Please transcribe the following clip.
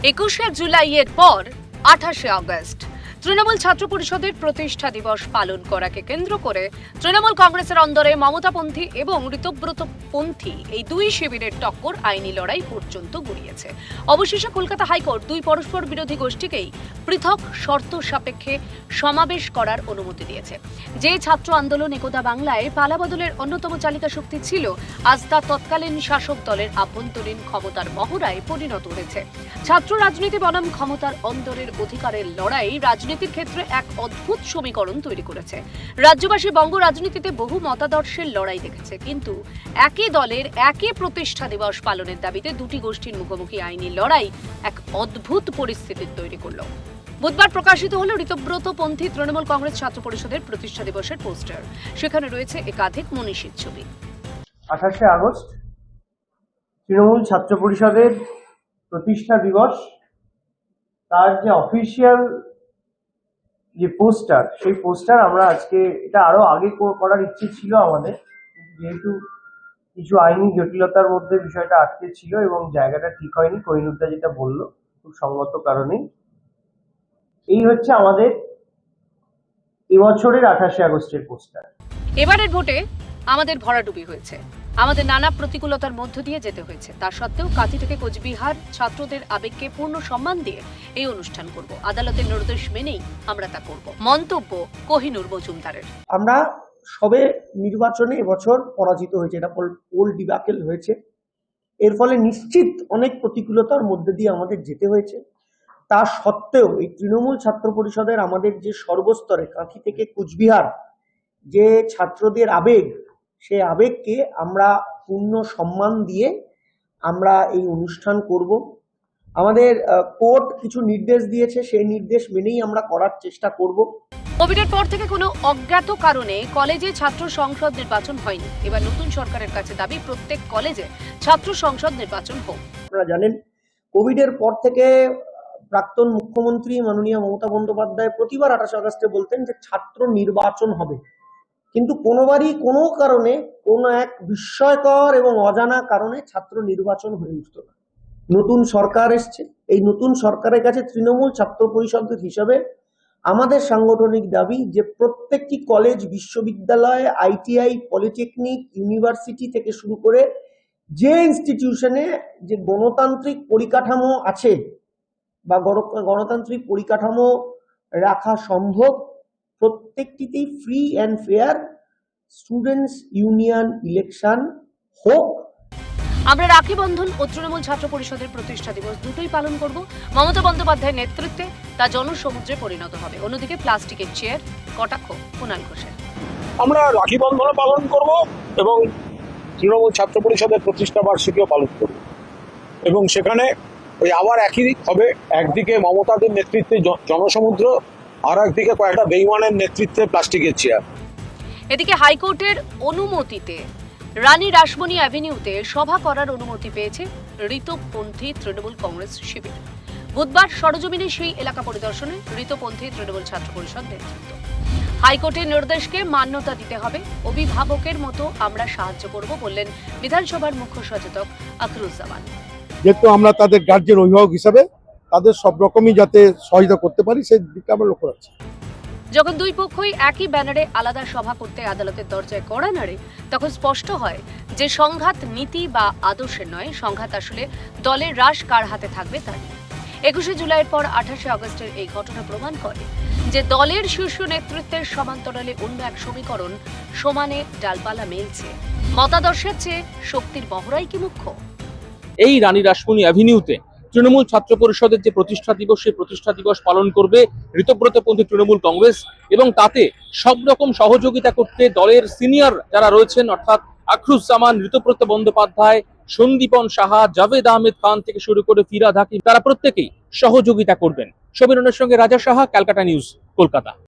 21শে জুলাইয়ের পর 28শে আগস্ট তৃণমূল ছাত্র পরিষদের প্রতিষ্ঠা দিবস পালন করাকে কেন্দ্র করে তৃণমূল কংগ্রেসের অন্দরে মমতাপন্থী এবং ঋতব্রতপন্থী এই দুই শিবিরের টক্কর আইনি লড়াই পর্যন্ত গড়িয়েছে। অবশেষে কলকাতা হাইকোর্ট দুই পরস্পর বিরোধী গোষ্ঠীকেই পৃথক শর্ত সাপেক্ষে সমাবেশ করার অনুমতি দিয়েছে। যে ছাত্র আন্দোলন একদা বাংলায় পালাবদলের অন্যতম চালিকা শক্তি ছিল, আজ তা তৎকালীন শাসক দলের আভ্যন্তরীণ ক্ষমতার মহড়ায় পরিণত হয়েছে। ছাত্র রাজনীতি বনাম ক্ষমতার অন্দরের অধিকারের লড়াই রাজনীতির ক্ষেত্রে এক অদ্ভুত সমীকরণ তৈরি করেছে। রাজ্যবাসী বঙ্গ রাজনীতিতে বহু মতাদর্শের লড়াই দেখেছে, কিন্তু একই দলের একই প্রতিষ্ঠা দিবস পালনের দাবিতে দুটি গোষ্ঠীর মুখোমুখি আইনি লড়াই এক অদ্ভুত পরিস্থিতির তৈরি করল। বুধবার প্রকাশিত হল ঋতব্রতপন্থী তৃণমূল কংগ্রেস ছাত্র পরিষদের প্রতিষ্ঠা দিবসের পোস্টার। সেখানে রয়েছে একাধিক মনীষীর ছবি। 28শে আগস্ট তৃণমূল ছাত্র পরিষদের প্রতিষ্ঠা দিবস, তার যে অফিসিয়াল যে পোস্টার, সেই পোস্টার আমরা আজকে, এটা আরো আগে করার ইচ্ছে ছিল আমাদের, যেহেতু কিছু আইনি জটিলতার মধ্যে বিষয়টা আটকে ছিল এবং জায়গাটা ঠিক হয়নি। কোহিনুরদা যেটা বললো খুব সঙ্গত কারণেই এই হচ্ছে আমাদের এবছরের 28শে আগস্টের পোস্টার। এবারের ভোটে আমাদের ভরাডুবি হয়েছে, আমাদের নানা প্রতিকূলতার মধ্য দিয়ে যেতে হয়েছে। তা সত্ত্বেও কাঁথি থেকে কোচবিহার ছাত্রদের আবেগকে পূর্ণ সম্মান দিয়ে এই অনুষ্ঠান করব। আদালতের নির্দেশ মেনেই আমরা তা করব। মন্তব্য কোহিনুর মজুমদারের। আমরা সবে নির্বাচনে এবছর পরাজিত হয়েছে, এটা পোল ডিবাকেল হয়েছে। এর ফলে নিশ্চিত অনেক প্রতিকূলতার মধ্যে দিয়ে আমাদের যেতে হয়েছে। তা সত্ত্বেও এই তৃণমূল ছাত্র পরিষদের আমাদের যে সর্বস্তরে কাঁথি থেকে কুচবিহার যে ছাত্রদের আবেগ, সেই আবেগকে আমরা পূর্ণ সম্মান দিয়ে আমরা এই অনুষ্ঠান করব। আমাদের কোর্ট কিছু নির্দেশ দিয়েছে, সেই নির্দেশ মেনেই আমরা করার চেষ্টা করব। কোভিডের পর থেকে কোনো অজ্ঞাত কারণে কলেজে ছাত্র সংসদ নির্বাচন হয়নি। এবার নতুন সরকারের কাছে দাবি প্রত্যেক কলেজে ছাত্র সংসদ নির্বাচন হোক। আপনারা জানেন, কোভিডের পর থেকে প্রাক্তন মুখ্যমন্ত্রী মাননীয় মমতা বন্দ্যোপাধ্যায় প্রতিবার 28 আগস্টে বলতেন যে ছাত্র নির্বাচন হবে, কিন্তু কোনোবারই কোনো কারণে কোনো এক বিস্ময়কর এবং অজানা কারণে ছাত্র নির্বাচন হয়ে উঠত না। নতুন সরকার এসছে, এই নতুন সরকারের কাছে তৃণমূল ছাত্র পরিষদের হিসাবে আমাদের সাংগঠনিক দাবি যে প্রত্যেকটি কলেজ, বিশ্ববিদ্যালয়, আইটিআই, পলিটেকনিক, ইউনিভার্সিটি থেকে শুরু করে যে ইনস্টিটিউশনে যে গণতান্ত্রিক পরিকাঠামো আছে বা গণতান্ত্রিক পরিকাঠামো রাখা সম্ভব, প্রত্যেকটিতেই free and fair students union election হোক। আমরা রাখি বন্ধন ও তৃণমূল ছাত্র পরিষদের প্রতিষ্ঠা দিবস দুটোই পালন করব। মমতা বন্দ্যোপাধ্যায়ের নেতৃত্বে তা জনসমুদ্রে পরিণত হবে। অন্যদিকে প্লাস্টিকের চেয়ার কটাক্ষ কুণাল ঘোষের। আমরা রাখি বন্ধন পালন করব এবং তৃণমূল ছাত্র পরিষদের প্রতিষ্ঠা বার্ষিকীও পালন করব, এবং সেখানে ওই আবার একই হবে। একদিকে মমতাদের নেতৃত্বে জনসমুদ্র, আর একদিকে কয়েকটা বেইমানের নেতৃত্বে প্লাস্টিকের চেয়ার। এদিকে হাইকোর্টের অনুমতিতে রানী রাসমণি অ্যাভিনিউতে সভা করার অনুমতি পেয়েছে ঋতপন্থী তৃণমূল কংগ্রেস শিবির। বুধবার সরজমিনে সেই এলাকা পরিদর্শনে ঋতপন্থী তৃণমূল ছাত্র পরিষদ নেতৃত্ব। হাইকোর্টের নির্দেশকে মান্যতা দিতে হবে, অভিভাবকের মতো আমরা সাহায্য করব বললেন বিধানসভার মুখ্য সচেতক আখরুজ্জামান। যেহেতু আমরা তাদের গার্জেন অভিভাবক হিসাবে তাদের সব রকমই যাতে সহায়তা করতে পারি, সেই দিকটা আমরা লক্ষ্য রাখছি। যখন দুই পক্ষই একই ব্যানারে আলাদা সভা করতে আদালতের দরজায় কড়া নাড়ে, তখন স্পষ্ট হয় যে সংঘাত নীতি বা আদর্শের নয়, সংঘাত আসলে দলের রাশ কার হাতে থাকবে তা নিয়ে। 21শে জুলাইয়ের পর 28শে আগস্টের এই ঘটনা প্রমাণ করে যে দলের শীর্ষ নেতৃত্বের সমান্তরালে অন্য এক সমীকরণ সমানে ডালপালা মেলছে। মতাদর্শের চেয়ে শক্তির মহড়াই কি মুখ্য? এই রানী রাসমণি অ্যাভিনিউতে তৃণমূল ছাত্র পরিষদের যে প্রতিষ্ঠা দিবস, সেই প্রতিষ্ঠা দিবস পালন করবে ঋতব্রতপন্থী তৃণমূল কংগ্রেস, এবং তাতে সব রকম সহযোগিতা করতে দলের সিনিয়র যারা রয়েছেন, অর্থাৎ আখরুজ্জামান, ঋতব্রত বন্দ্যোপাধ্যায়, সন্দীপন সাহা, জাভেদ আহমেদ খান থেকে শুরু করে ফিরাদ হাকিম, তারা প্রত্যেকেই সহযোগিতা করবেন। সমীরণের সঙ্গে রাজা সাহা, ক্যালকাটা নিউজ, কলকাতা।